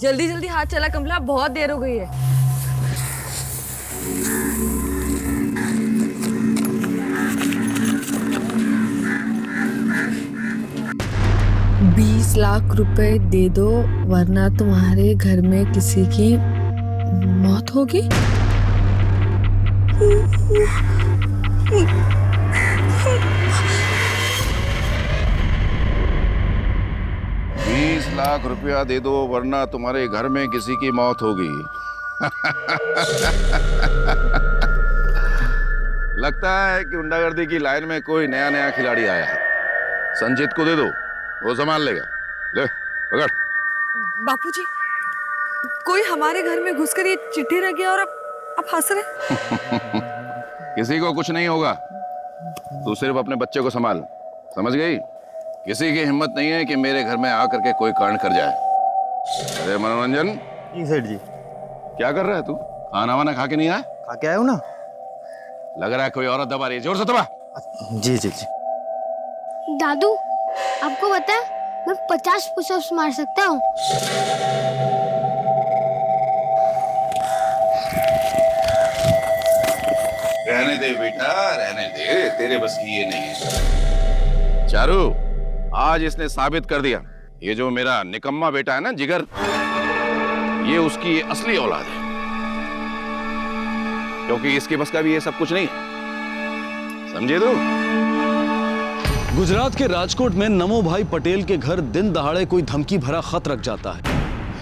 जल्दी जल्दी हाथ चला कमला, बहुत देर हो गई है। ₹20 लाख दे दो वरना तुम्हारे घर में किसी की मौत होगी। 20 लाख रुपया दे दो वरना तुम्हारे घर में किसी की मौत होगी। लगता है कि गुंडागर्दी की लाइन में कोई नया खिलाड़ी आया है। संजीत को दे दो, वो संभाल लेगा। ले पकड़। बापूजी, कोई हमारे घर में घुसकर ये चिट्ठी रख गया और अब हंस रहे। किसी को कुछ नहीं होगा, तू सिर्फ अपने बच्चे को संभाल, समझ गई? किसी की हिम्मत नहीं है कि मेरे घर में आकर के कोई कांड कर जाए। अरे मनोरंजन। जी सेठ जी। क्या कर रहा है तू? खाना वाना खा के नहीं आया? खा के आया हूँ ना। लग रहा है कोई औरत दबा रही है, जोर से दबा। जी जी जी। दादू, आपको पता है मैं 50 पुशअप्स मार सकता हूँ। रहने दे बेटा, रहने दे, तेरे बस की ये नहीं है। चारू, आज इसने साबित कर दिया, ये जो मेरा निकम्मा बेटा है ना जिगर, ये उसकी असली औलाद है। क्योंकि इसके बस का भी ये सब कुछ नहीं है, समझे तू? गुजरात के राजकोट में नमो भाई पटेल के घर दिन दहाड़े कोई धमकी भरा खत रख जाता है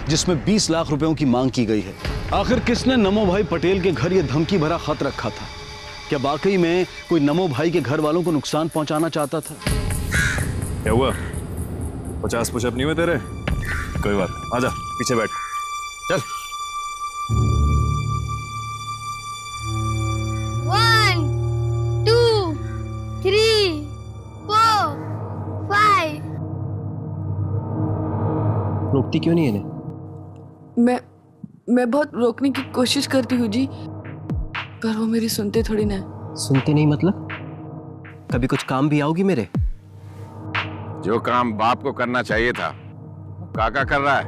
जिसमें 20 लाख रुपयों की मांग की गई है। आखिर किसने नमो भाई पटेल के घर यह धमकी भरा खत रखा था? क्या वाकई में कोई नमो भाई के घर वालों को नुकसान पहुंचाना चाहता था? क्या हुआ? 50 पुशअप नहीं हुए तेरे? कोई बात, आजा पीछे बैठ, चल। 1 2 3 4 5। रोकती क्यों नहीं है इन्हें? मैं बहुत रोकने की कोशिश करती हूँ जी, पर वो मेरी सुनते थोड़ी ना। सुनते नहीं मतलब? कभी कुछ काम भी आओगी मेरे? जो काम बाप को करना चाहिए था काका कर रहा है।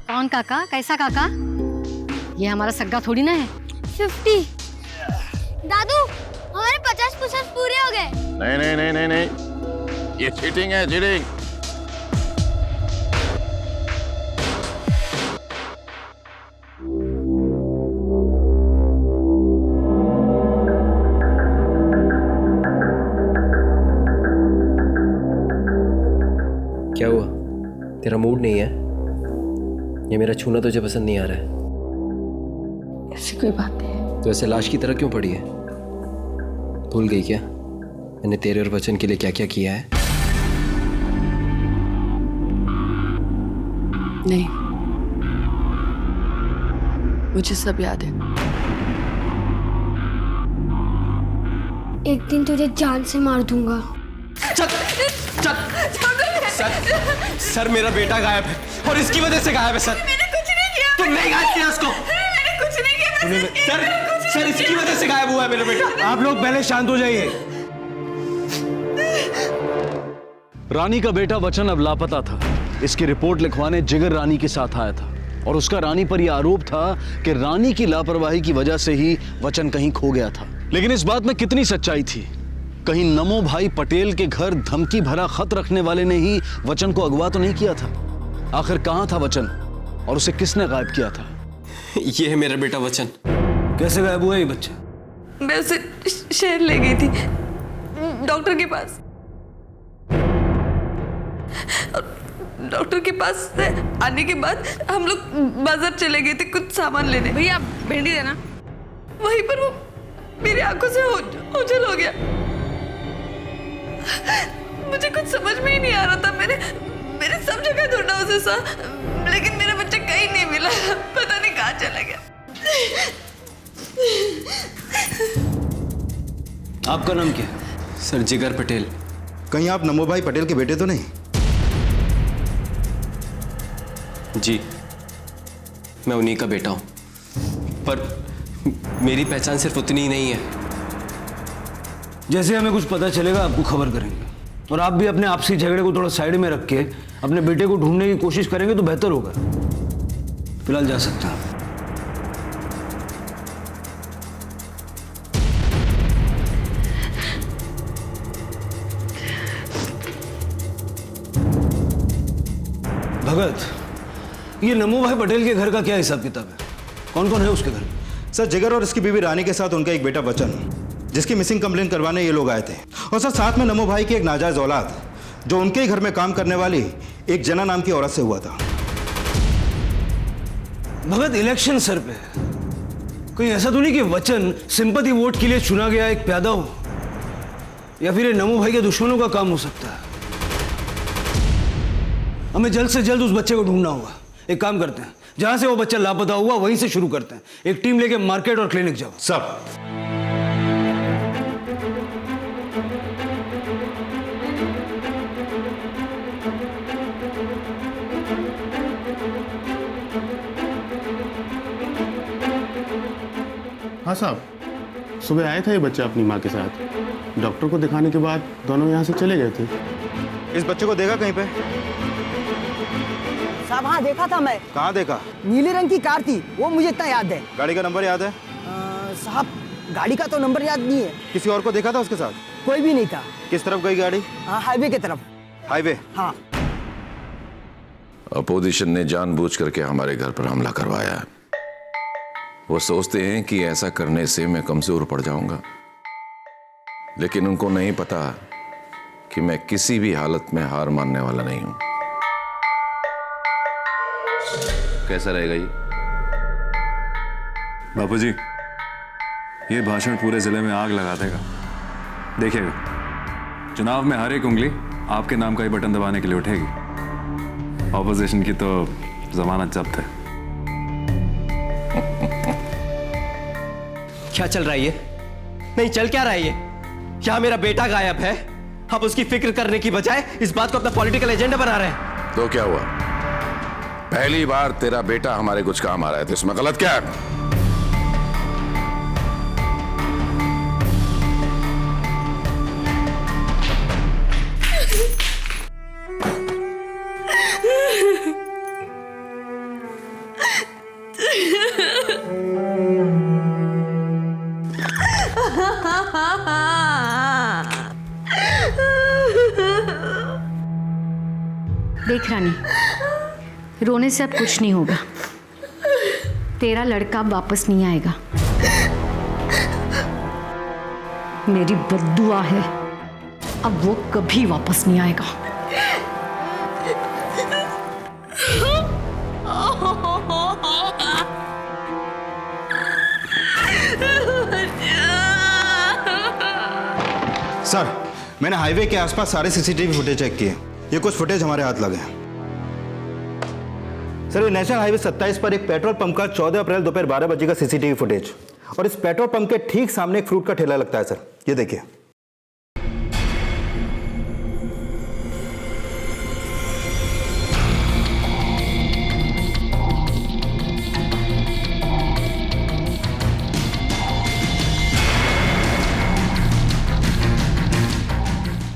कौन काका? कैसा काका? ये हमारा सग्गा थोड़ी ना है। 50। दादू, हमारे 50 पुशअप्स पूरे हो गए। नहीं नहीं नहीं नहीं नहीं, ये चीटिंग है, चीटिंग। क्या हुआ? तेरा मूड नहीं है? ये मेरा छूना तुझे पसंद नहीं आ रहा है? ऐसी कोई बात नहीं है। तो ऐसे लाश की तरह क्यों पड़ी है? भूल गई क्या मैंने तेरे और वचन के लिए क्या क्या किया है? नहीं, मुझे सब याद है। एक दिन तुझे जान से मार दूंगा। सर मेरा बेटा गायब है और इसकी वजह से गायब है सर। मैंने कुछ नहीं किया। तुमने गायब किया उसको। मैंने कुछ नहीं किया। सर इसकी वजह से गायब हुआ है मेरा बेटा। आप लोग पहले शांत हो जाइए। रानी का बेटा वचन अब लापता था। इसकी रिपोर्ट लिखवाने जिगर रानी के साथ आया था और उसका रानी पर यह आरोप था कि रानी की लापरवाही की वजह से ही वचन कहीं खो गया था। लेकिन इस बात में कितनी सच्चाई थी? कहीं नमो भाई पटेल के घर धमकी भरा खत रखने वाले ने ही वचन को अगवा तो नहीं किया था? आखिर कहां था वचन और उसे किसने गायब किया था? ये है मेरा बेटा वचन। कैसे गायब हुआ ये बच्चा? मैं उसे शहर ले गई थी डॉक्टर के पास। डॉक्टर के पास से आने के बाद हम लोग बाजार चले गए थे कुछ सामान लेने। भैया भिंडी देना। वहीं पर वो मेरी आंखों से ओझल हो गया। मुझे कुछ समझ में ही नहीं आ रहा था। मैंने सब जगह ढूंढा उसे सा, लेकिन मेरा बच्चा कहीं नहीं मिला। पता नहीं कहाँ चला गया। आपका नाम क्या है? सर जिगर पटेल। कहीं आप नमो भाई पटेल के बेटे तो नहीं? जी मैं उन्हीं का बेटा हूं, पर मेरी पहचान सिर्फ उतनी ही नहीं है। जैसे हमें कुछ पता चलेगा आपको खबर करेंगे। और आप भी अपने आपसी झगड़े को थोड़ा साइड में रख के अपने बेटे को ढूंढने की कोशिश करेंगे तो बेहतर होगा। फिलहाल जा सकता है। भगत, ये नमो भाई पटेल के घर का क्या हिसाब किताब है? कौन कौन है उसके घर? सर, जिगर और इसकी बीवी रानी के साथ उनका एक बेटा वचन, जिसकी मिसिंग कंप्लेंट करवाने ये लोग आए थे। और सर, साथ में नमो भाई की एक नाजायज औलाद, जो उनके ही घर में काम करने वाली एक जना नाम की औरत से हुआ था। भगत, इलेक्शन सर पे कहीं ऐसा तो नहीं कि वचन सिंपैथी वोट के लिए चुना गया एक प्यादा हो, या फिर ये नमो भाई के दुश्मनों का काम हो सकता है। हमें जल्द से जल्द उस बच्चे को ढूंढना होगा। एक काम करते हैं, जहां से वो बच्चा लापता हुआ वहीं से शुरू करते हैं। एक टीम लेके मार्केट और क्लिनिक जाओ। सब हाँ साहब, सुबह आया था ये बच्चा अपनी माँ के साथ। डॉक्टर को दिखाने के बाद दोनों यहाँ से चले गए थे। इस बच्चे को देखा कहीं पे? साहब हाँ देखा था मैं। कहाँ देखा? नीले रंग की कार थी, वो मुझे इतना याद है। गाड़ी का नंबर याद है? साहब गाड़ी का तो नंबर याद नहीं है। किसी और को देखा था उसके साथ? कोई भी नहीं था। किस तरफ गई गाड़ी? हाईवे की तरफ। हाईवे? हाँ। अपोजिशन ने जानबूझ करके हमारे घर पर हमला करवाया है। वो सोचते हैं कि ऐसा करने से मैं कमजोर पड़ जाऊंगा, लेकिन उनको नहीं पता कि मैं किसी भी हालत में हार मानने वाला नहीं हूं। कैसा रहेगा ये? बापूजी, ये भाषण पूरे जिले में आग लगा देगा। देखिएगा, चुनाव में हर एक उंगली आपके नाम का ही बटन दबाने के लिए उठेगी। ऑपोजिशन की तो जमानत जब्त है। क्या चल रहा है ये? नहीं, चल क्या रहा है ये? क्या मेरा बेटा गायब है? आप उसकी फिक्र करने की बजाय इस बात को अपना पॉलिटिकल एजेंडा बना रहे हैं। तो क्या हुआ? पहली बार तेरा बेटा हमारे कुछ काम आ रहा है, तो इसमें गलत क्या है? देख रानी, रोने से अब कुछ नहीं होगा। तेरा लड़का वापस नहीं आएगा। मेरी बद्दुआ है, अब वो कभी वापस नहीं आएगा। सर, मैंने हाईवे के आसपास सारे सीसीटीवी फुटेज चेक किए। ये कुछ फुटेज हमारे हाथ लगे। सर, ये नेशनल हाईवे 27 पर एक पेट्रोल पंप का 14 अप्रैल दोपहर 12 बजे का सीसीटीवी फुटेज, और इस पेट्रोल पंप के ठीक सामने एक फ्रूट का ठेला लगता है। सर, ये देखिए।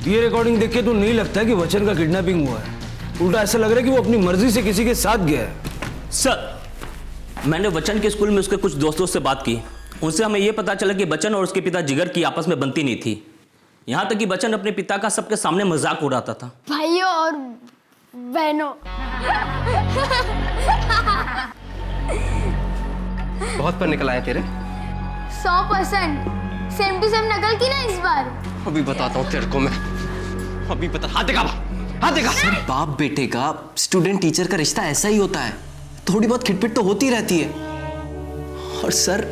ये रिकॉर्डिंग देख के तो नहीं लगता कि वचन का किडनैपिंग हुआ है। उल्टा ऐसा लग रहा है कि वो अपनी मर्जी से किसी के साथ गया है। सर, मैंने वचन के स्कूल में उसके कुछ दोस्तों से बात की। उनसे हमें यह पता चला कि बच्चन और उसके पिता जिगर की आपस में बनती नहीं थी। यहाँ तक कि बच्चन अपने पिता का सबके सामने मजाक उड़ाता था। भाइयों और बहनों, बहुत पर निकल आए तेरे। 100% सेम टू सेम नकल की ना इस बार। अभी बताता हूँ तेरे को मैं, अभी बता। हाथ दिखा, हाथ दिखा। सर, बाप बेटे का, स्टूडेंट टीचर का रिश्ता ऐसा ही होता है। थोड़ी बहुत खिटपिट तो होती रहती है। और सर,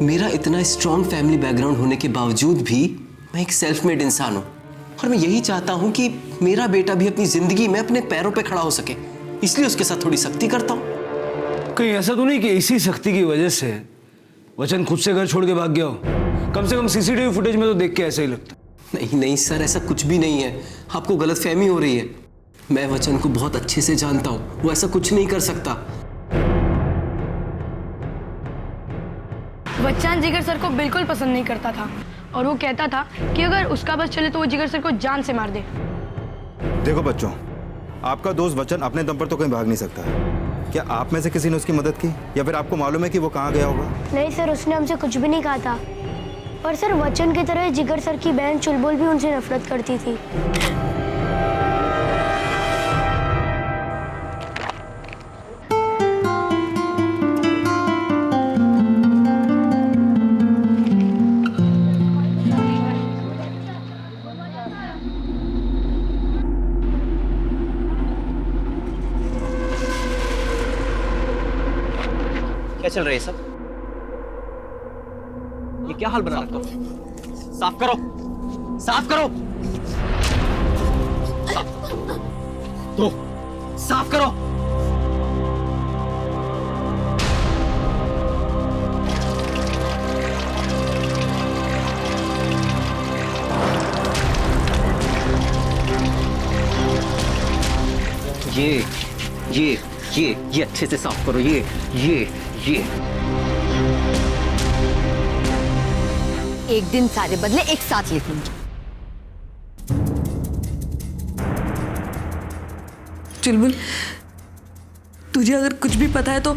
मेरा इतना स्ट्रॉन्ग फैमिली बैकग्राउंड होने के बावजूद भी मैं एक सेल्फ मेड इंसान हूँ, और मैं यही चाहता हूँ कि मेरा बेटा भी अपनी जिंदगी में अपने पैरों पे खड़ा हो सके, इसलिए उसके साथ थोड़ी सख्ती करता हूँ। कहीं ऐसा तो नहीं कि इसी सख्ती की वजह से वचन खुद से घर छोड़ के भाग गया हो? कम से कम सीसीटीवी फुटेज में तो देख के ऐसा ही लगता। नहीं नहीं सर, ऐसा कुछ भी नहीं है। आपको गलतफहमी हो रही है। मैं वचन को बहुत अच्छे से जानता हूं, वो ऐसा कुछ नहीं कर सकता। वचन जिगर सर को बिल्कुल पसंद नहीं करता था, और वो कहता था कि अगर उसका बस चले तो वो जिगर सर को जान से मार दे। देखो बच्चों, आपका दोस्त वचन अपने दम पर तो कहीं भाग नहीं सकता है। क्या आप में से किसी ने उसकी मदद की, या फिर आपको मालूम है कि वो कहाँ गया होगा? नहीं सर, उसने हमसे कुछ भी नहीं कहा था। पर सर, वचन की तरह जिगर सर की बहन चुलबुल भी उनसे नफरत करती थी। क्या चल रहा है सब? ये क्या हाल बना रखा? साफ करो, साफ करो, तो साफ करो। ये अच्छे से साफ करो। ये एक दिन सारे बदले एक साथ लिख लूंगी। चुलबुल, तुझे अगर कुछ भी पता है तो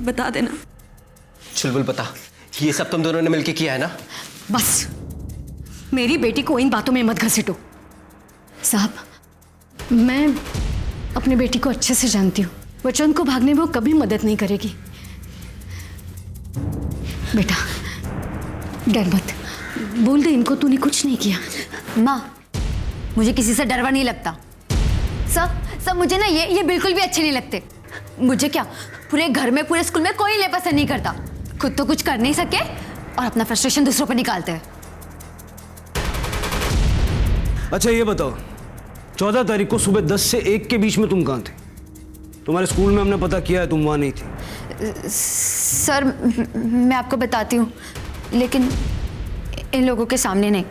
बता देना। चुलबुल बता, ये सब तुम दोनों ने मिलके किया है ना? बस मेरी बेटी को इन बातों में मत घसीटो। साहब, मैं अपनी बेटी को अच्छे से जानती हूँ। वचन को भागने में वो कभी मदद नहीं करेगी। बेटा डर मत, बोल दे इनको तूने कुछ नहीं किया। माँ, मुझे किसी से डरवा नहीं लगता। सब मुझे ना ये बिल्कुल भी अच्छे नहीं लगते। मुझे क्या, पूरे घर में पूरे स्कूल में कोई ले पसंद नहीं करता। खुद तो कुछ कर नहीं सके और अपना फ्रस्ट्रेशन दूसरों पर निकालते हैं। अच्छा ये बताओ, 14 तारीख को सुबह 10 से 1 के बीच में तुम कहाँ थे? तुम्हारे स्कूल में हमने पता किया है, तुम वहां नहीं थी। सर मैं आपको बताती हूँ, लेकिन इन लोगों के सामने नहीं।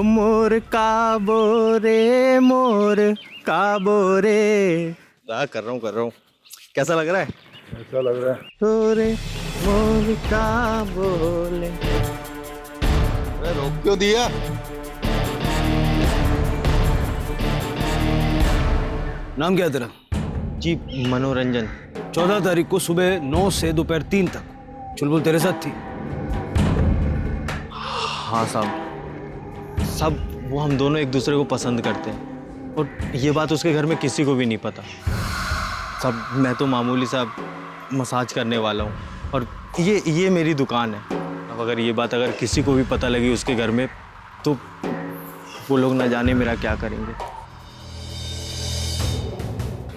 मोर काबो रे। कर रहा हूँ। कैसा लग रहा है? ऐसा लग रहा है तोरे मोर काबो ले। रोक क्यों दिया? नाम क्या है तेरा? जी मनोरंजन। 14 तारीख को सुबह 9 से दोपहर 3 तक चुलबुल तेरे साथ थी? हाँ साहब, वो हम दोनों एक दूसरे को पसंद करते हैं और ये बात उसके घर में किसी को भी नहीं पता। सब मैं तो मामूली सा मसाज करने वाला हूँ और ये मेरी दुकान है। अब अगर किसी को भी पता लगी उसके घर में तो वो लोग ना जाने मेरा क्या करेंगे।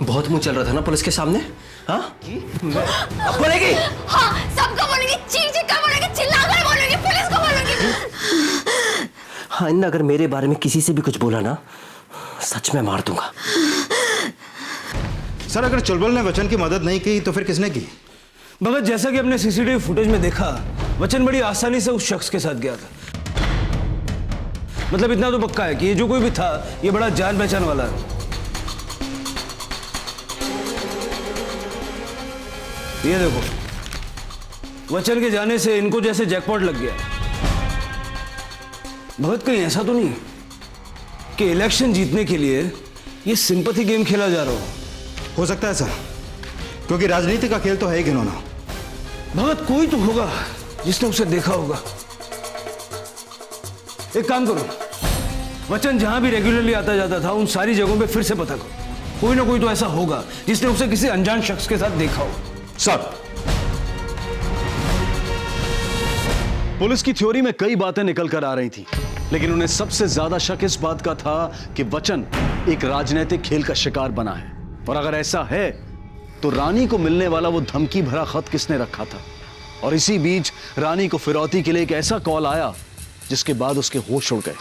बहुत मुंह चल रहा था ना पुलिस के सामने। हाँ अब बोलेगी? हाँ, सबको बोलेंगे, चीख कर बोलेंगे, चिल्लाकर बोलेंगे, पुलिस को बोलेंगे। हाँ, इन अगर मेरे बारे में किसी से भी कुछ बोला ना, सच में मार दूंगा। सर, अगर चुलबुल ने वचन की मदद नहीं की तो फिर किसने की? भगत, जैसा कि हमने सीसीटीवी फुटेज में देखा, वचन बड़ी आसानी से उस शख्स के साथ गया था। मतलब इतना तो पक्का है कि ये जो कोई भी था, ये बड़ा जान पहचान वाला है। ये देखो, वचन के जाने से इनको जैसे जैकपॉट लग गया। भगत, कहीं ऐसा तो नहीं कि इलेक्शन जीतने के लिए ये सिंपैथी गेम खेला जा रहा हो सकता है सर, क्योंकि राजनीति का खेल तो है ही घिनौना। भगत, कोई तो होगा जिसने उसे देखा होगा। एक काम करो, वचन जहां भी रेगुलरली आता जाता था उन सारी जगहों पे फिर से पता करो। कोई ना कोई तो ऐसा होगा जिसने उसे किसी अनजान शख्स के साथ देखा हो। सर, पुलिस की थ्योरी में कई बातें निकल कर आ रही थी, लेकिन उन्हें सबसे ज्यादा शक इस बात का था कि वचन एक राजनीतिक खेल का शिकार बना है। और अगर ऐसा है तो रानी को मिलने वाला वो धमकी भरा खत किसने रखा था? और इसी बीच रानी को फिरौती के लिए एक ऐसा कॉल आया जिसके बाद उसके होश उड़ गए।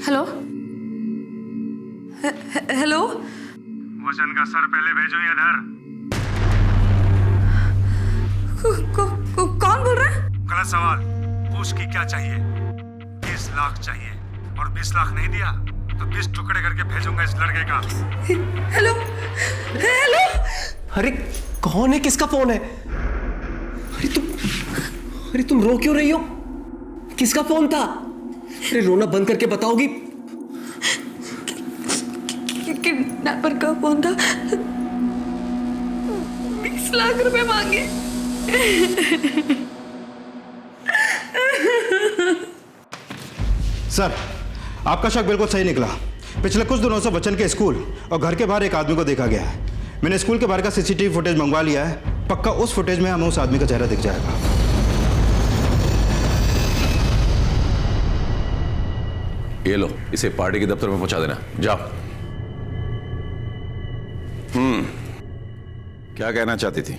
हेलो हेलो, वचन का सर पहले भेजो इधर। कौन बोल रहा है? गलत सवाल पूछ की क्या चाहिए? 20 लाख चाहिए और 20 लाख नहीं दिया तो 20 टुकड़े करके भेजूंगा इस लड़के का। Hello hello. अरे कौन है, किसका फोन है? अरे तुम रो क्यों रही हो? किसका फोन था? अरे रोना बंद करके बताओगी? किडनैपर का फोन था। 20 लाख रुपए मांगे। सर, आपका शक बिल्कुल सही निकला। पिछले कुछ दिनों से वचन के स्कूल और घर के बाहर एक आदमी को देखा गया है। मैंने स्कूल के बाहर का सीसीटीवी फुटेज मंगवा लिया है। पक्का उस फुटेज में हमें उस आदमी का चेहरा दिख जाएगा। ये लो, इसे पार्टी के दफ्तर में पहुंचा देना। जाओ। क्या कहना चाहती थी?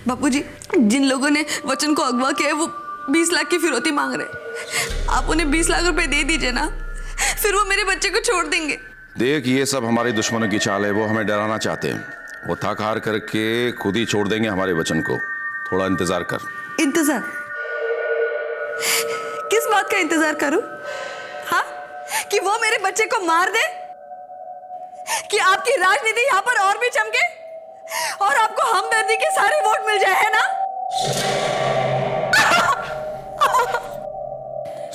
बापूजी, जिन लोगों ने वचन को अगवा किया है वो 20 लाख की फिरौती मांग रहे। आप उन्हें 20 लाख रुपए दे दीजिए ना, फिर वो मेरे बच्चे को छोड़ देंगे। देख, ये सब हमारे दुश्मनों की चाल है। वो हमें डराना चाहते हैं। वो थक हार करके खुद ही छोड़ देंगे हमारे वचन को। थोड़ा इंतजार कर। इंतजार? किस बात का इंतजार करूं? हाँ, कि वो मेरे बच्चे को मार दे? कि आपकी राजनीति यहाँ पर और भी चमके और आपको हमदर्दी के सारे वोट मिल जाए, है ना?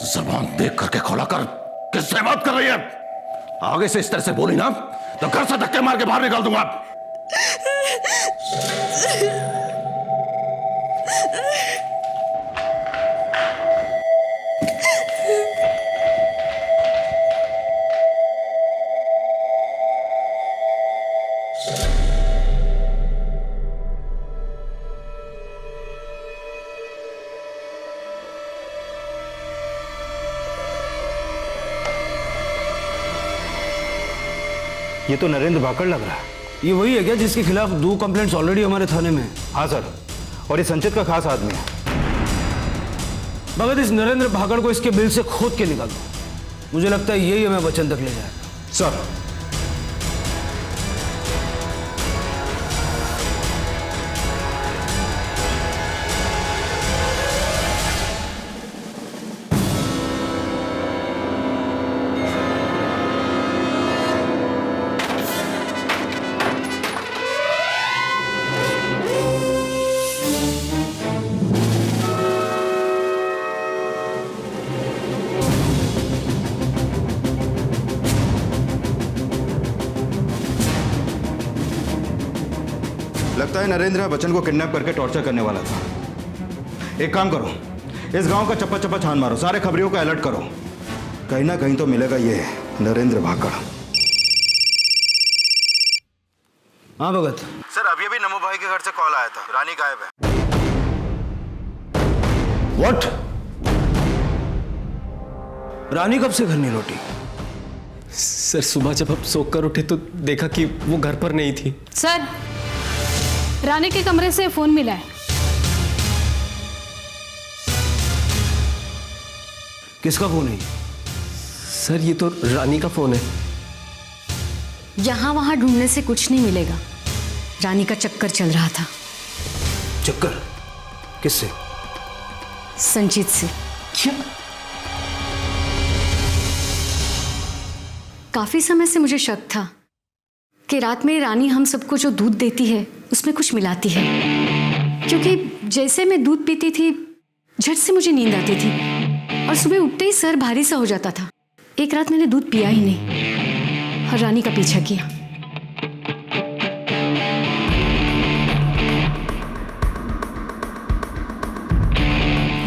जबान देख करके खोला कर। किससे बात कर रही है? आगे से इस तरह से बोली ना तो घर से धक्के मार के बाहर निकाल दूंगा। ये तो नरेंद्र भाकड़ लग रहा है। ये वही है क्या जिसके खिलाफ 2 कंप्लेंट्स ऑलरेडी हमारे थाने में? हाँ सर, और ये संचित का खास आदमी है। भगत, इस नरेंद्र भाकड़ को इसके बिल से खोद के निकालो। मुझे लगता है यही हमें वचन तक ले जाएगा। सर, लगता है नरेंद्र बच्चन को किडनैप करके टॉर्चर करने वाला था। एक काम करो, इस गांव का चप्पा चप्पा छान मारो, सारे खबरियों को अलर्ट करो। कहीं ना कहीं तो मिलेगा ये नरेंद्र भाकड़। हाँ भगत। सर, अभी अभी नमो भाई के घर से कॉल आया था, रानी गायब है। व्हाट? रानी कब से घर नहीं लौटी? सर, सुबह जब हम सोकर उठे तो देखा कि वो घर पर नहीं थी। सर, रानी के कमरे से फोन मिला है। किसका फोन है? सर, ये तो रानी का फोन है। यहां वहां ढूंढने से कुछ नहीं मिलेगा। रानी का चक्कर चल रहा था। चक्कर? किससे? संचित से। क्या? काफी समय से मुझे शक था कि रात में रानी हम सबको जो दूध देती है उसमें कुछ मिलाती है, क्योंकि जैसे मैं दूध पीती थी झट से मुझे नींद आती थी और सुबह उठते ही सर भारी सा हो जाता था। एक रात मैंने दूध पिया ही नहीं और रानी का पीछा किया।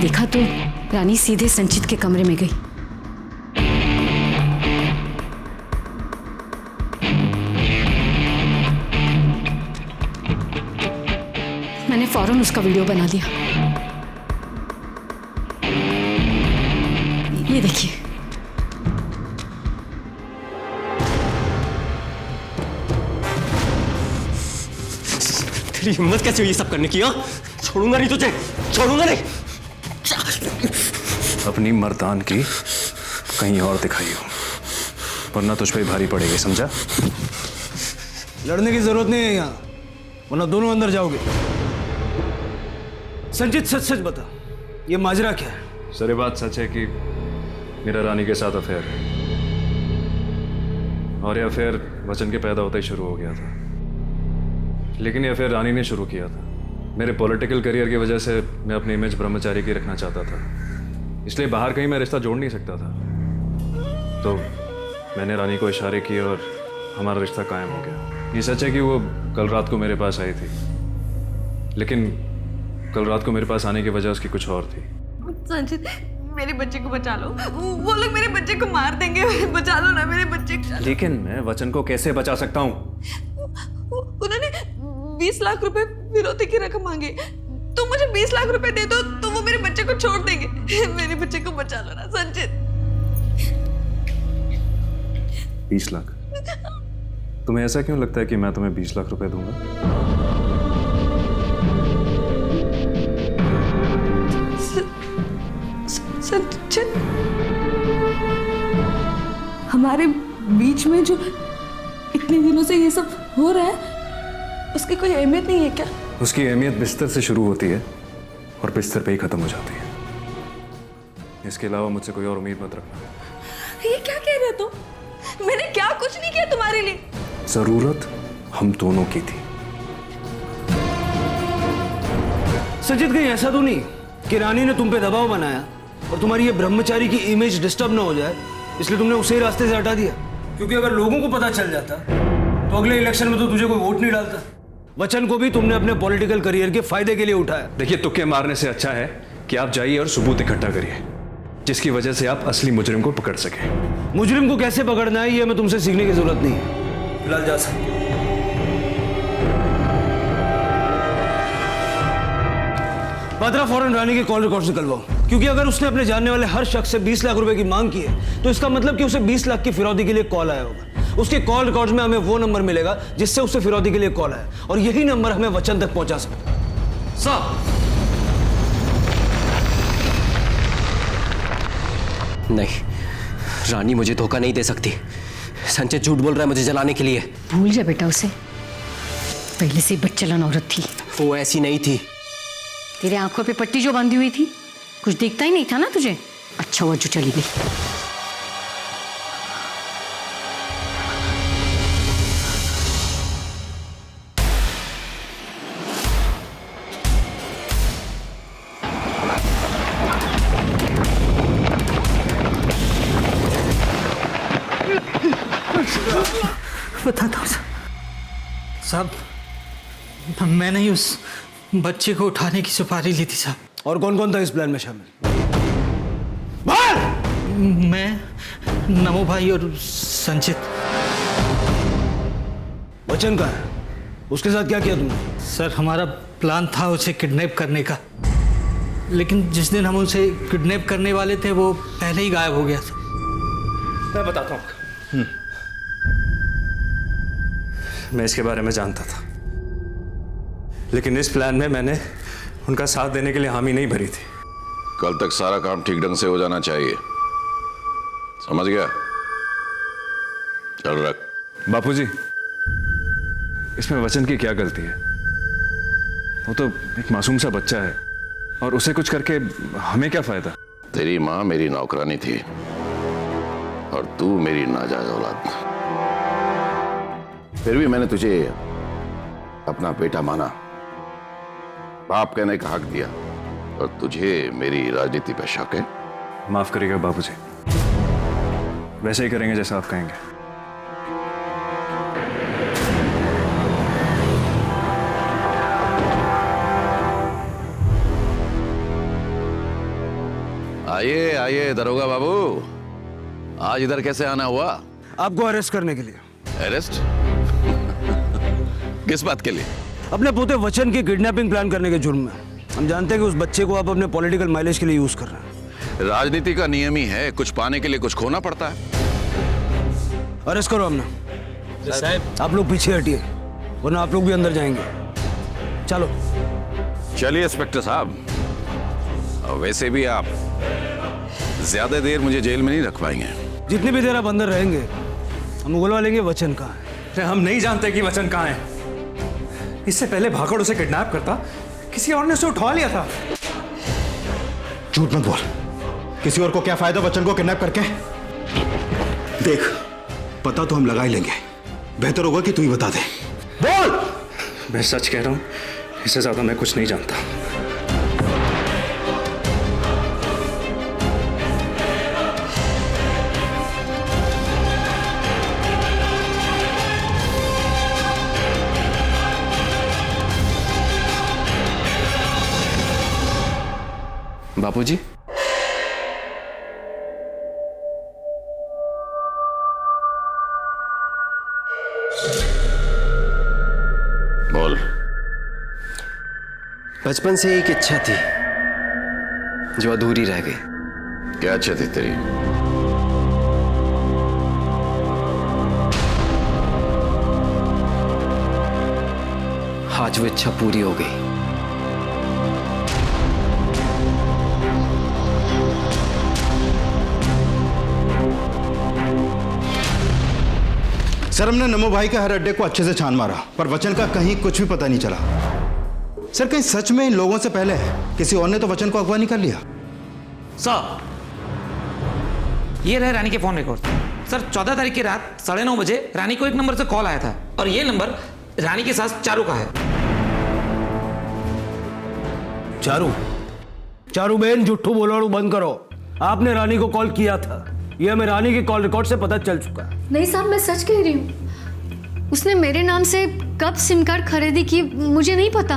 देखा तो रानी सीधे संचित के कमरे में गई। मैंने फौरन उसका वीडियो बना दिया। ये देखिए। तेरी हिम्मत कैसे हुई ये सब करने की? हाँ, छोड़ूंगा नहीं तुझे, छोड़ूंगा नहीं। अपनी मर्दान की कहीं और दिखाइयो, वरना तुझ पे ही भारी पड़ेगी, समझा? लड़ने की जरूरत नहीं है यहाँ, वरना दोनों अंदर जाओगे। संचित, सच सच बता, ये माजरा क्या है? सर, ये बात सच है कि मेरा रानी के साथ अफेयर है। और ये अफेयर वचन के पैदा होता ही शुरू हो गया था। लेकिन ये अफेयर रानी ने शुरू किया था। मेरे पॉलिटिकल करियर की वजह से मैं अपनी इमेज ब्रह्मचारी की रखना चाहता था, इसलिए बाहर कहीं मैं रिश्ता जोड़ नहीं सकता था। तो मैंने रानी को इशारे किए और हमारा रिश्ता कायम हो गया। ये सच है कि वो कल रात को मेरे पास आई थी, लेकिन कल रात को मेरे पास आने की वजह उसकी कुछ और थी। संचित, मेरे बच्चे को बचा लो। वो लोग मेरे बच्चे को मार देंगे। बचा लो ना मेरे बच्चे को। लेकिन मैं वचन को कैसे बचा सकता हूँ? उन्होंने 20 लाख रुपए फिरौती की रकम मांगी। तुम मुझे 20 लाख रुपए दे दो तो वो मेरे बच्चे को छोड़ देंगे। मेरे बच्चे को बचा लो ना संचित। 20 लाख? तुम्हें ऐसा क्यों लगता है कि मैं तुम्हें 20 लाख रुपए दूंगा? संचित, हमारे बीच में जो इतने दिनों से ये सब हो रहा है, उसकी कोई अहमियत नहीं है क्या? उसकी अहमियत बिस्तर से शुरू होती है और बिस्तर पे ही खत्म हो जाती है। इसके अलावा मुझसे कोई और उम्मीद मत रखना। ये क्या कह रहे हो तुम? मैंने क्या कुछ नहीं किया तुम्हारे लिए। जरूरत हम दोनों की थी। संचित, कहीं ऐसा तो नहीं कि रानी ने तुम पे दबाव बनाया और तुम्हारी ये ब्रह्मचारी की इमेज डिस्टर्ब ना हो जाए, इसलिए तुमने उसे ही रास्ते से हटा दिया? क्योंकि अगर लोगों को पता चल जाता तो अगले इलेक्शन में तो तुझे कोई वोट नहीं डालता। वचन को भी तुमने अपने पॉलिटिकल करियर के फायदे के लिए उठाया। देखिए, तुक्के मारने से अच्छा है कि आप जाइए और सबूत इकट्ठा करिए, जिसकी वजह से आप असली मुजरिम को पकड़ सकें। मुजरिम को कैसे पकड़ना है ये हमें तुमसे सीखने की जरूरत नहीं है। फिलहाल जा सकते। पात्रा, फौरन रानी के कॉल रिकॉर्ड निकलवाओ, क्योंकि अगर उसने अपने जानने वाले हर शख्स से 20 लाख रुपए की मांग की है तो इसका मतलब कि उसे 20 लाख की फिरौती के लिए कॉल आया होगा। उसके कॉल रिकॉर्ड्स में हमें वो नंबर मिलेगा जिससे उसे फिरौती के लिए कॉल आया, और यही नंबर हमें वचन तक पहुंचा सकता है। साहब, नहीं, रानी मुझे धोखा नहीं दे सकती। संचित झूठ बोल रहा है मुझे जलाने के लिए। भूल जा बेटा उसे, पहले से ही बच्चलन औरत थी। वो ऐसी नहीं थी। तेरे आंखों पे पट्टी जो बांधी हुई थी, कुछ दिखता ही नहीं था ना तुझे। अच्छा हुआ जो चली गई। बताता हूँ साहब, मैंने ही उस बच्चे को उठाने की सुपारी ली थी साहब। और कौन कौन था इस प्लान में शामिल? मैं, नमो भाई और संचित। वचन का है, उसके साथ क्या किया तुमने? सर, हमारा प्लान था उसे किडनैप करने का, लेकिन जिस दिन हम उसे किडनैप करने वाले थे वो पहले ही गायब हो गया था। मैं बताता हूँ। मैं इसके बारे में जानता था, लेकिन इस प्लान में मैंने उनका साथ देने के लिए हामी नहीं भरी थी। कल तक सारा काम ठीक ढंग से हो जाना चाहिए, समझ गया? चल रख। बापूजी, इसमें वचन की क्या गलती है? वो तो एक मासूम सा बच्चा है, और उसे कुछ करके हमें क्या फायदा? तेरी माँ मेरी नौकरानी थी और तू मेरी नाजायज औलाद। फिर भी मैंने तुझे अपना बेटा माना, बाप कहने का हक दिया, और तुझे मेरी राजनीति पे शक है? माफ करिएगा बापूजी, वैसे ही करेंगे जैसा आप कहेंगे। आइए आइए दरोगा बाबू, आज इधर कैसे आना हुआ? आपको अरेस्ट करने के लिए। अरेस्ट? किस बात के लिए? अपने पोते वचन की किडनैपिंग प्लान करने के जुर्म में। हम जानते हैं कि उस बच्चे को आप अपने पॉलिटिकल माइलेज के लिए यूज कर रहे हैं। राजनीति का नियम ही है, कुछ पाने के लिए कुछ खोना पड़ता है। अरेस्ट करो हमने। साहब, आप लोग पीछे हटिए, वरना आप लोग भी अंदर जाएंगे। चलो। चलिए इंस्पेक्टर साहब, वैसे भी आप ज्यादा देर मुझे जेल में नहीं रख पाएंगे। जितनी भी देर आप अंदर रहेंगे हम उगलवा लेंगे वचन कहाँ है। हम नहीं जानते कि वचन कहाँ है। इससे पहले भागड़ उसे किडनैप करता, किसी और ने उसे उठा लिया था। झूठ मत बोल। किसी और को क्या फायदा वचन को किडनैप करके? देख, पता तो हम लगा ही लेंगे। बेहतर होगा कि तू ही बता दे। बोल। मैं सच कह रहा हूं, इससे ज्यादा मैं कुछ नहीं जानता। बापूजी, बोल। बचपन से एक इच्छा थी जो अधूरी रह गई। क्या इच्छा थी तेरी? आज वो इच्छा पूरी हो गई। सर, हमने नमो भाई के हर अड्डे को अच्छे से छान मारा, पर वचन का कहीं कुछ भी पता नहीं चला। सर, कहीं सच में इन लोगों से पहले किसी और ने तो वचन को अगवा नहीं कर लिया? सर, ये रहे रानी के फोन रिकॉर्ड। सर, 14 तारीख की रात 9:30 बजे रानी को एक नंबर से कॉल आया था और ये नंबर रानी के साथ चारू का है। चारू बहन, झूठू बोलना बंद करो। आपने रानी को कॉल किया था, यह हमें रानी के कॉल रिकॉर्ड से पता चल चुका है। नहीं साहब, मैं सच कह रही हूँ। उसने मेरे नाम से कब सिम कार्ड खरीदी की मुझे नहीं पता।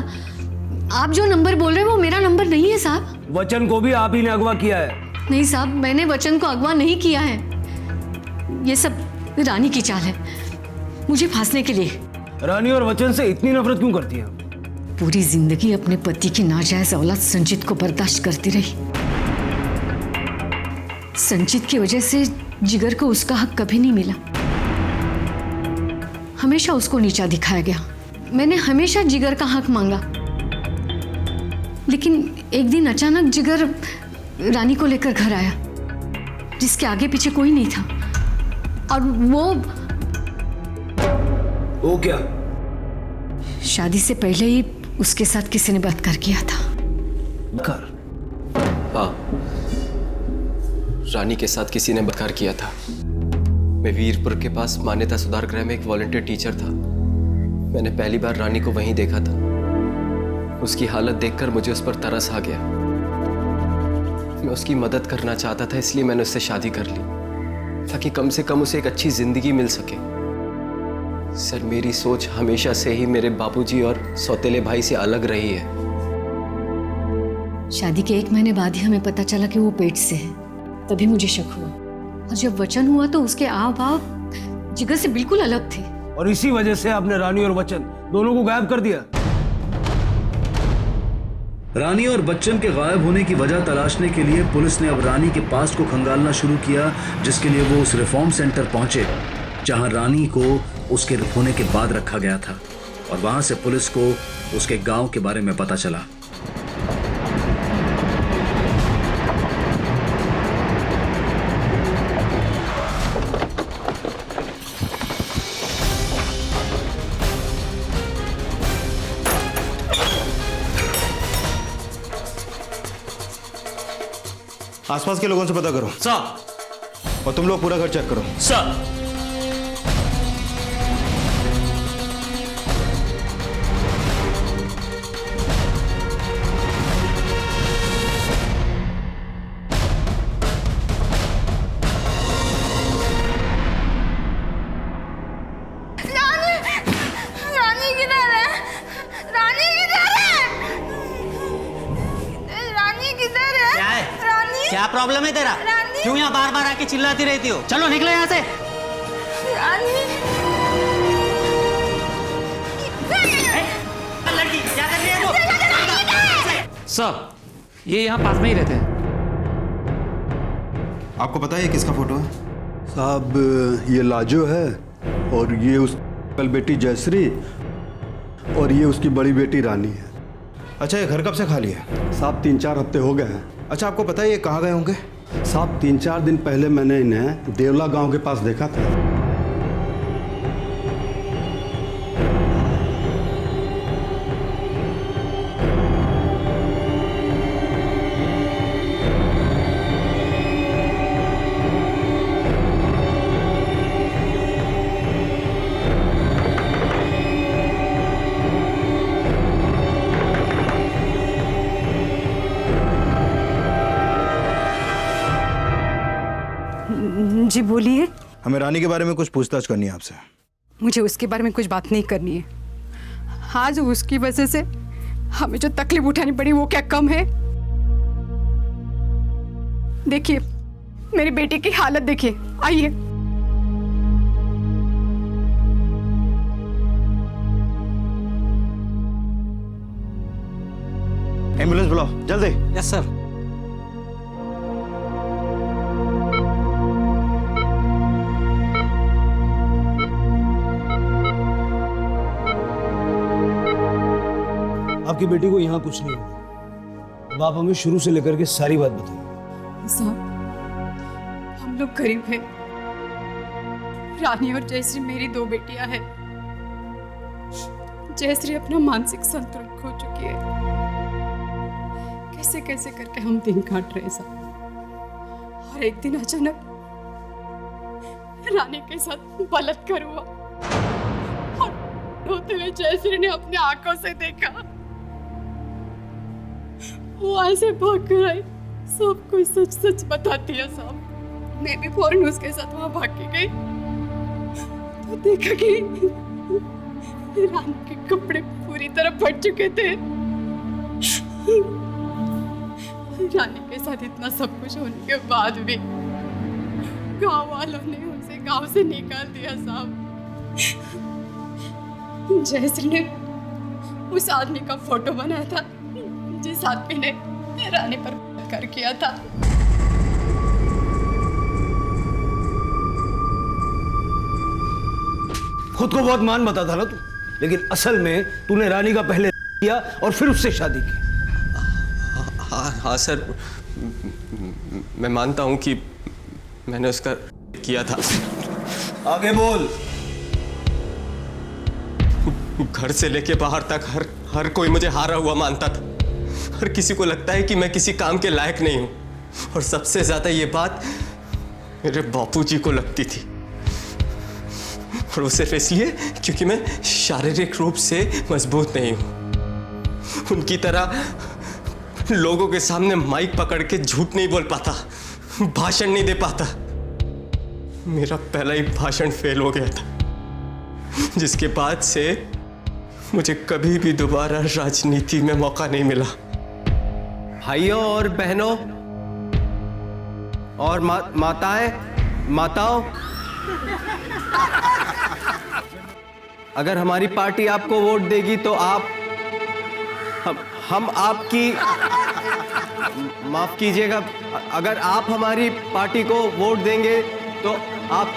आप जो नंबर बोल रहे हैं वो मेरा नंबर नहीं है साहब। वचन को भी आप ही ने अगवा किया है। नहीं साहब, मैंने वचन को अगवा नहीं किया है। ये सब रानी की चाल है मुझे फांसने के लिए। रानी और वचन से इतनी नफरत क्यों करती है? पूरी जिंदगी अपने पति की नाजायज औलाद संजीत को बर्दाश्त करती रही। संजीत की वजह से जिगर को उसका हक कभी नहीं मिला। हमेशा उसको नीचा दिखाया गया। मैंने हमेशा जिगर का हक मांगा, लेकिन एक दिन अचानक जिगर रानी को लेकर घर आया, जिसके आगे पीछे कोई नहीं था। और वो क्या? शादी से पहले ही उसके साथ किसी ने बलात्कार किया था। हाँ, रानी के साथ किसी ने बलात्कार किया था। मैं वीरपुर के पास मान्यता सुधार गृह में एक वॉलंटियर टीचर था। मैंने पहली बार रानी को वहीं देखा था। उसकी हालत देखकर मुझे उस पर तरस आ गया। मैं उसकी मदद करना चाहता था, इसलिए मैंने उससे शादी कर ली, ताकि कम से कम उसे एक अच्छी जिंदगी मिल सके। सर, मेरी सोच हमेशा से ही मेरे बापूजी और सौतेले भाई से अलग रही है। शादी के 1 महीने बाद ही हमें पता चला कि वो पेट से है, तभी मुझे शक हुआ। और जब वचन हुआ तो उसके आव भाव जिगर से बिल्कुल अलग थे। और इसी वजह से आपने रानी और वचन दोनों को गायब कर दिया। रानी और बच्चन के गायब होने की वजह तलाशने के लिए पुलिस ने अब रानी के पास्ट को खंगालना शुरू किया, जिसके लिए वो उस रिफॉर्म सेंटर पहुंचे जहां रानी को उसके होने के बाद रखा गया था। और वहां से पुलिस को उसके गांव के बारे में पता चला। आसपास के लोगों से पता करो। सर। और तुम लोग पूरा घर चेक करो। सर। रानी किधर है? रानी किधर है? रानी किधर है? क्या है? रानी, क्या प्रॉब्लम है तेरा? रानी। क्यों यहाँ बार बार आके चिल्लाती रहती हो? चलो निकलो यहाँ से। रानी। लड़की क्या कर रही है वो? सर, ये यहाँ पास में ही रहते हैं। आपको पता है ये किसका फोटो है? साहब, ये लाजो है और ये उस कल बेटी जयश्री और ये उसकी बड़ी बेटी रानी है। अच्छा, ये घर कब से खाली है? साहब, 3-4 हफ्ते हो गए हैं। अच्छा, आपको पता है ये कहाँ गए होंगे? साहब, 3-4 दिन पहले मैंने इन्हें देवला गांव के पास देखा था। जी बोलिए। हमें रानी के बारे में कुछ पूछताछ करनी है आपसे। मुझे उसके बारे में कुछ बात नहीं करनी है। आज उसकी वजह से हमें जो तकलीफ उठानी पड़ी वो क्या कम है? देखिए मेरी बेटी की हालत देखिए, आइए। एम्बुलेंस बुलाओ जल्दी। Yes sir. आपकी बेटी को यहाँ कुछ नहीं होगा। अब आप हमें शुरू से लेकर के सारी बात बताइए। साहब हम लोग गरीब हैं। रानी और जयश्री मेरी 2 बेटियां हैं। जयश्री अपना मानसिक संतुलन खो चुकी है। कैसे कैसे करके हम दिन काट रहे साहब। और एक दिन अचानक रानी के साथ बलात्कार हुआ और रोते हुए जयश्री ने अपने आंखों से देखा। वो ऐसे भाग कर आई, सब कुछ सच सच बताती है साहब। मैं भी फौरन उसके साथ वहां भाग के गई तो देखा कि रानी के कपड़े पूरी तरह फट चुके थे। रानी के साथ इतना सब कुछ होने के बाद भी गांव वालों ने उसे गांव से निकाल दिया साहब। जयश्री ने उस आदमी का फोटो बनाया था जिस आदमी ने रानी पर बलात्कार किया था। खुद को बहुत मान बताता ना तू, लेकिन असल में तूने रानी का पहले किया और फिर उससे शादी की। हाँ सर, मैं मानता हूँ कि मैंने उसका किया था। आगे बोल। घर से लेके बाहर तक हर कोई मुझे हारा हुआ मानता था। हर किसी को लगता है कि मैं किसी काम के लायक नहीं हूं, और सबसे ज्यादा ये बात मेरे बापूजी को लगती थी। और वो सिर्फ इसलिए क्योंकि मैं शारीरिक रूप से मजबूत नहीं हूं। उनकी तरह लोगों के सामने माइक पकड़ के झूठ नहीं बोल पाता, भाषण नहीं दे पाता। मेरा पहला ही भाषण फेल हो गया था, जिसके बाद से मुझे कभी भी दोबारा राजनीति में मौका नहीं मिला। भाइयों और बहनों और माताओं, अगर हमारी पार्टी आपको वोट देगी तो हम आपकी, माफ कीजिएगा, अगर आप हमारी पार्टी को वोट देंगे तो आप।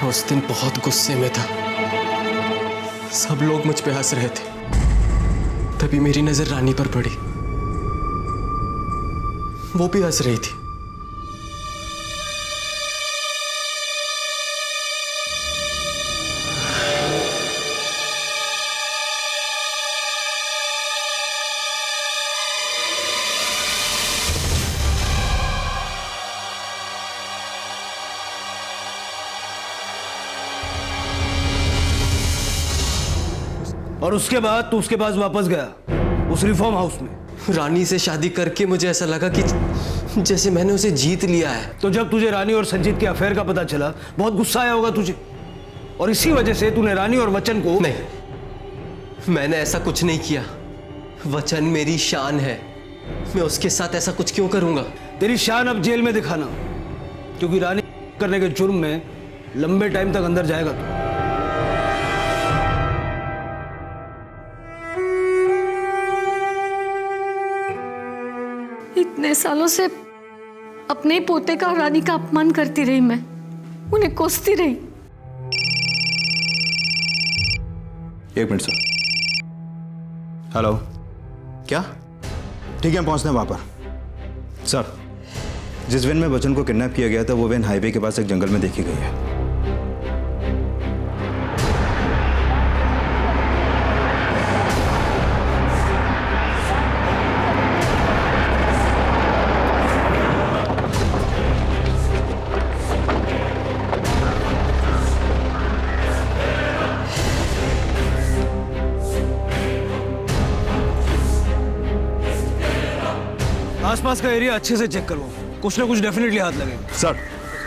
उस दिन बहुत गुस्से में था। सब लोग मुझ पे हंस रहे थे। तभी मेरी नजर रानी पर पड़ी। वो भी हंस रही थी। और उसके बाद तू उसके पास वापस गया उस रिफॉर्म हाउस में। रानी से शादी करके मुझे ऐसा लगा कि जैसे मैंने उसे जीत लिया है। तो जब तुझे रानी और संजीत के अफेयर का पता चला, बहुत गुस्सा आया होगा तुझे, और इसी वजह से तूने रानी और वचन को। नहीं, मैंने ऐसा कुछ नहीं किया। वचन मेरी शान है, मैं उसके साथ ऐसा कुछ क्यों करूंगा? तेरी शान अब जेल में दिखाना, क्योंकि रानी करने के जुर्म में लंबे टाइम तक अंदर जाएगा तू। इतने सालों से अपने ही पोते का, रानी का अपमान करती रही मैं, उन्हें कोसती रही। एक मिनट सर। हेलो। क्या? ठीक है, हम पहुंचते हैं वहां पर। सर, जिस वैन में वचन को किडनैप किया गया था वो वैन हाईवे के पास एक जंगल में देखी गई है। आसपास का एरिया अच्छे से चेक करो, कुछ ना कुछ डेफिनेटली हाथ लगेगा। सर,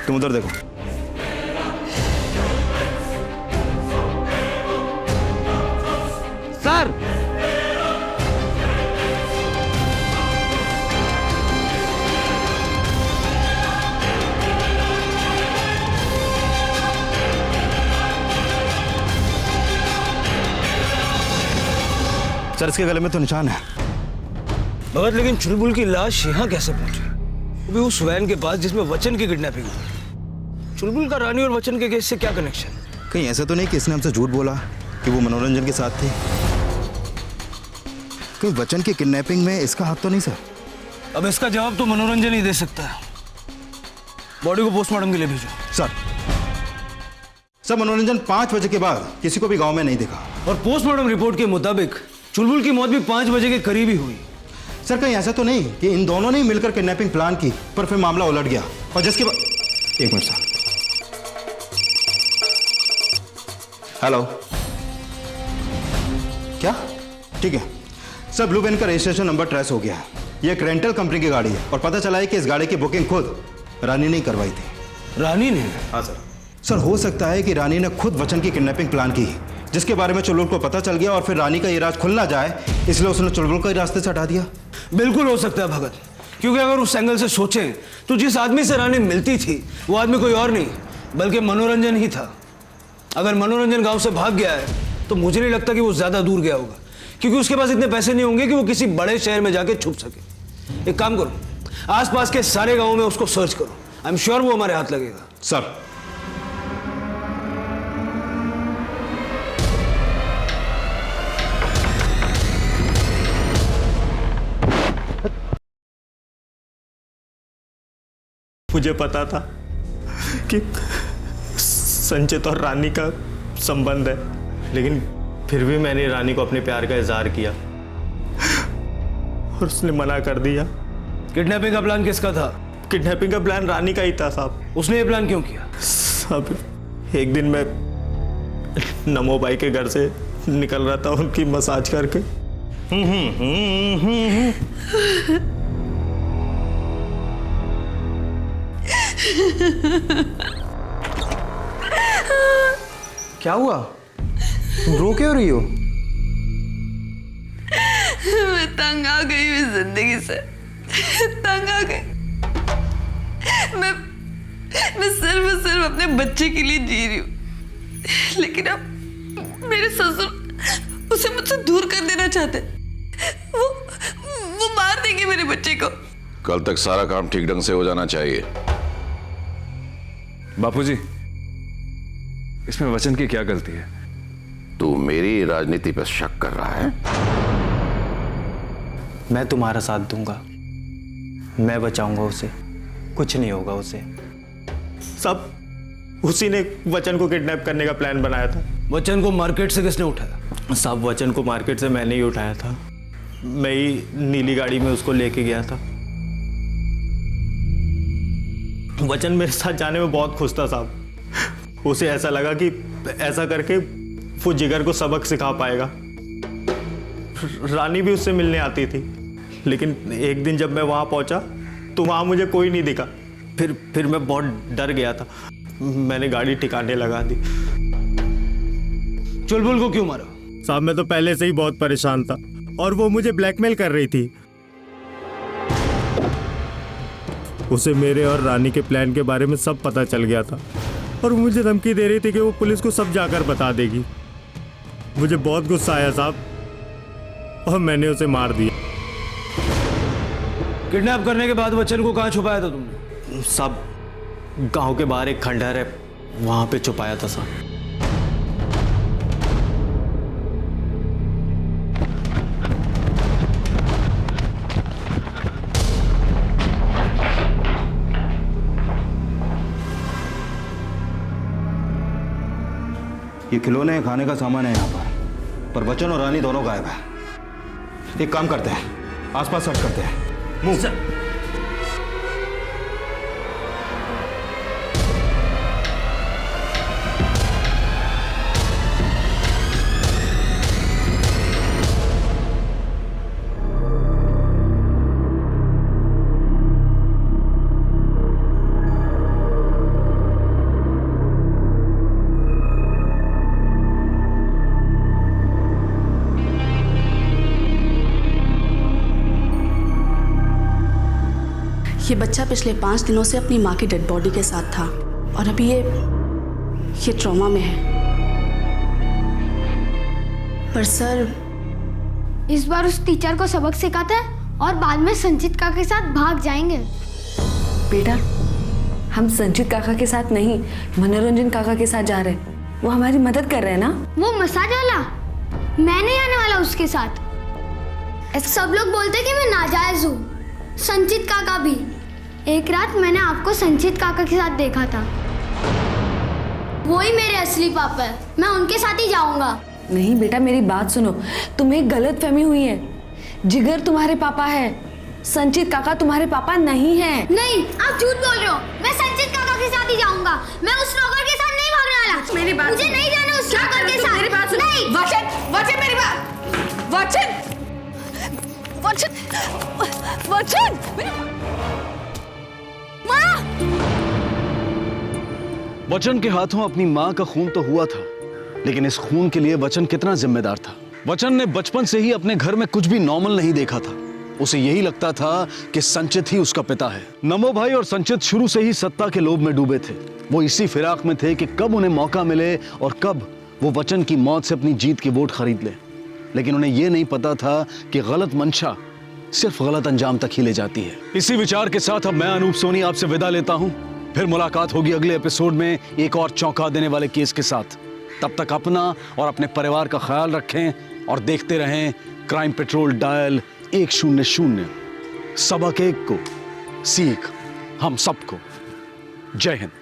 तुम उधर देखो। सर सर इसके गले में तो निशान है। भगत, लेकिन चुलबुल की लाश यहाँ कैसे पहुंची? वो भी उस वैन के पास जिसमें वचन की किडनैपिंग हुई। चुलबुल का रानी और वचन के केस से क्या कनेक्शन? कहीं ऐसा तो नहीं कि इसने हमसे झूठ बोला कि वो मनोरंजन के साथ थी? कहीं वचन की किडनैपिंग में इसका हाथ तो नहीं सर? अब इसका जवाब तो मनोरंजन ही दे सकता है। बॉडी को पोस्टमार्टम के लिए भेजो। सर मनोरंजन 5 बजे के बाद किसी को भी गांव में नहीं दिखा। और पोस्टमार्टम रिपोर्ट के मुताबिक चुलबुल की मौत भी 5 बजे के करीब ही हुई। सर कहीं ऐसा तो नहीं कि इन दोनों ने ही मिलकर किडनैपिंग प्लान की पर फिर मामला उलट गया और जिसके बाद। एक मिनट सर। हेलो, क्या? ठीक है सर, ब्लू वैन का रजिस्ट्रेशन नंबर ट्रेस हो गया है। ये एक रेंटल कंपनी की गाड़ी है और पता चला है कि इस गाड़ी की बुकिंग खुद रानी ने करवाई थी। रानी ने? हाँ सर। सर हो सकता है कि रानी ने खुद वचन की किडनैपिंग प्लान की, जिसके बारे में चुलबुल को पता चल गया और फिर रानी का ये राज खुल ना जाए इसलिए उसने चुलबुल को रास्ते से हटा दिया। बिल्कुल हो सकता है भगत, क्योंकि अगर उस एंगल से सोचें तो जिस आदमी से रानी मिलती थी वो आदमी कोई और नहीं बल्कि मनोरंजन ही था। अगर मनोरंजन गांव से भाग गया है तो मुझे नहीं लगता कि वो ज्यादा दूर गया होगा, क्योंकि उसके पास इतने पैसे नहीं होंगे कि वो किसी बड़े शहर में जाके छुप सके। एक काम करो, आसपास के सारे गांवों में उसको सर्च करो। आई एम श्योर वो हमारे हाथ लगेगा। सर मुझे पता था कि संचित और रानी का संबंध है, लेकिन फिर भी मैंने रानी को अपने प्यार का इजहार किया और उसने मना कर दिया। किडनैपिंग का प्लान किसका था? किडनैपिंग का प्लान रानी का ही था साहब। उसने ये प्लान क्यों किया? साहब एक दिन मैं नमो भाई के घर से निकल रहा था उनकी मसाज करके। क्या हुआ? तुम रो क्यों रही हो? मैं तंग आ गई हूँ इस जिंदगी से, तंग आ गई। मैं सिर्फ अपने बच्चे के लिए जी रही हूँ, लेकिन अब मेरे ससुर उसे मुझसे दूर कर देना चाहते। वो मार देंगे मेरे बच्चे को। कल तक सारा काम ठीक ढंग से हो जाना चाहिए। बापूजी, इसमें वचन की क्या गलती है? तू मेरी राजनीति पर शक कर रहा है? मैं तुम्हारा साथ दूंगा, मैं बचाऊंगा उसे, कुछ नहीं होगा उसे। सब उसी ने वचन को किडनैप करने का प्लान बनाया था। वचन को मार्केट से किसने उठाया? सब वचन को मार्केट से मैंने ही उठाया था। मैं ही नीली गाड़ी में उसको लेके गया था। वचन मेरे साथ जाने में बहुत खुश था साहब। उसे ऐसा लगा कि ऐसा करके वो जिगर को सबक सिखा पाएगा। रानी भी उससे मिलने आती थी, लेकिन एक दिन जब मैं वहां पहुंचा तो वहां मुझे कोई नहीं दिखा। फिर मैं बहुत डर गया था। मैंने गाड़ी ठिकाने लगा दी। चुलबुल को क्यों मारा? साहब मैं तो पहले से ही बहुत परेशान था और वो मुझे ब्लैकमेल कर रही थी। उसे मेरे और रानी के प्लान के बारे में सब पता चल गया था और मुझे धमकी दे रही थी कि वो पुलिस को सब जाकर बता देगी। मुझे बहुत गुस्सा आया साहब और मैंने उसे मार दिया। किडनैप करने के बाद वचन को कहाँ छुपाया था तुमने? सब गांव के बाहर एक खंडहर है, वहां पे छुपाया था साहब। ये खिलौने खाने का सामान है यहाँ पर वचन और रानी दोनों गायब है। एक काम करते हैं, आसपास सर्च करते हैं। मूव। ये बच्चा पिछले 5 दिनों से अपनी माँ की डेड बॉडी के साथ था और अभी ये ट्रॉमा में है। पर सर, इस बार उस टीचर को सबक सिखाते हैं और बाद में संचित काका के साथ भाग जाएंगे। बेटा, हम संचित काका के साथ नहीं, मनोरंजन काका के साथ जा रहे हैं। वो हमारी मदद कर रहे हैं ना। वो मसाज वाला, मैं नहीं आने वाला उसके साथ। सब लोग बोलते हैं कि मैं नाजायज हूँ। संचित काका भी। एक रात मैंने आपको संचित काका के साथ देखा था। वही मेरे असली पापा है, मैं उनके साथ ही जाऊंगा। नहीं बेटा, मेरी बात सुनो, तुम्हें गलतफहमी हुई है। जिगर तुम्हारे पापा है, संचित काका तुम्हारे पापा नहीं है। नहीं, आप झूठ बोल रहे हो। मैं संचित काका के साथ ही जाऊंगा। मैं उस नौकर के साथ नहीं भागने वाला। मेरी बात मुझे नहीं जाना उस नौकर के साथ। मेरी बात सुनो। नहीं। वचन, मेरी बात। वचन, माँ! वचन के हाथों अपनी माँ का खून तो हुआ था, लेकिन इस खून के लिए वचन कितना जिम्मेदार था। वचन ने बचपन से ही अपने घर में कुछ भी नॉर्मल नहीं देखा था। उसे यही लगता था कि संचित ही उसका पिता है। नमो भाई और संचित शुरू से ही सत्ता के लोभ में डूबे थे। वो इसी फिराक में थे कि कब उन्हें मौका मिले और कब वो वचन की मौत से अपनी जीत की वोट खरीद ले। लेकिन उन्हें यह नहीं पता था कि गलत मंशा सिर्फ गलत अंजाम तक ही ले जाती है। इसी विचार के साथ अब मैं अनूप सोनी आपसे विदा लेता हूं। फिर मुलाकात होगी अगले एपिसोड में एक और चौंका देने वाले केस के साथ। तब तक अपना और अपने परिवार का ख्याल रखें और देखते रहें क्राइम पेट्रोल डायल 100। सबक एक को, सीख हम सबको। जय हिंद।